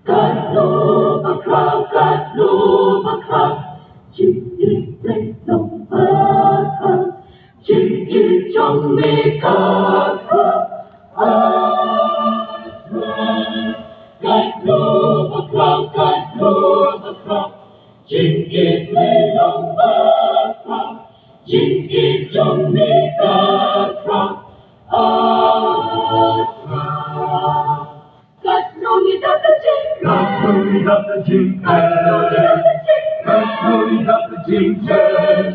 Gạt lô bạc khao, chỉ ít lấy lòng bạc khao, chỉ ít trong mê cát khao. Gạt lô bạc khao, chỉ ít lấy lòng bạc khao, chỉ ít trong mê cát khao. Katnoni dapat jingpen,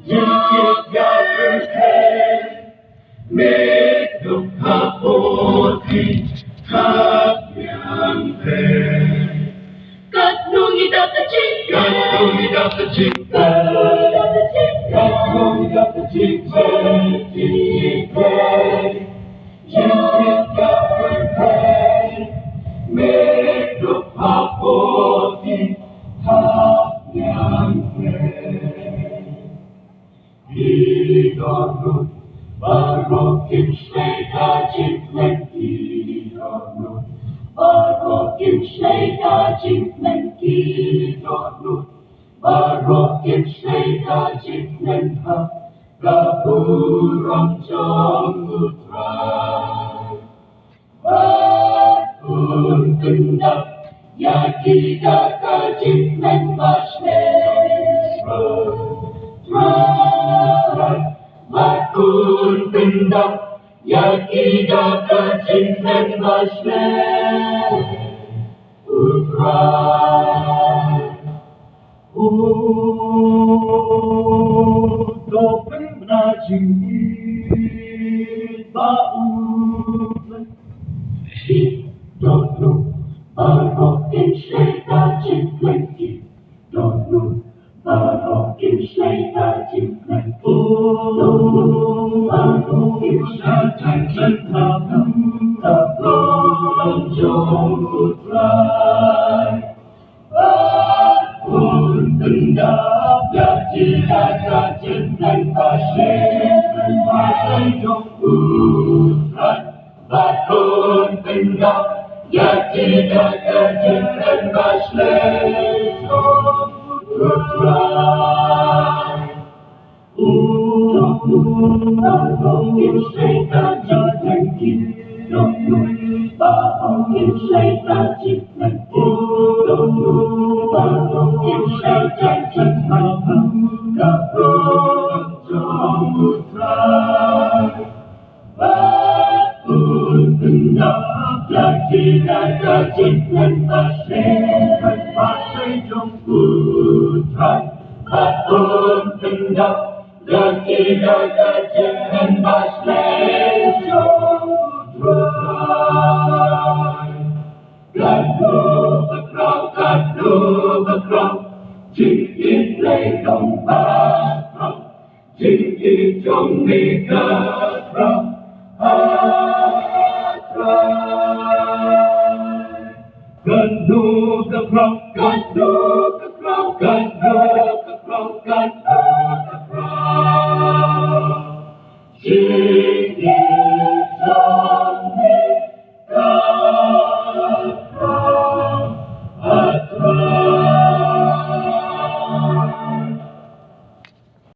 jingkit gaberhen, meduk hapoti hap yang pen. Katnoni dapat jingpen, jingkit gaberhen, meduk hapoti hap yang pen. Idonut barokim shleita jingmen, idonut barokim shleita jingmen, idonut barokim shleita jingmen hap gaburam jong utrai. Batun kendap yaki daka jingmen mashlesra. Batun kendap yaki daka jingmen mashlesra. Dopen najingit baulan. Idonut barokim shleita jingmen, idonut barokim shleita jingmen, idonut barokim shleita jingmen, gaburam jong utrai. Batun kendap yaki daka jingmen mashlesra jong utrai. Batun kendap yaki daka jingmen mashlesra jong utrai. Barokim shleita jingmen, idonut barokim shleita jingmen, idonut barokim shleita jingmen, gaburam jong utrai. Batun kendap yaki daka jingmen mashlesra jong utrai. Batun kendap yaki daka jingmen mashlesra jong utrai. Gạt lô bạc khao, jingkit lấy lòng bạc khao, jingkit trong mê cát khao. Gạt lô bạc khao,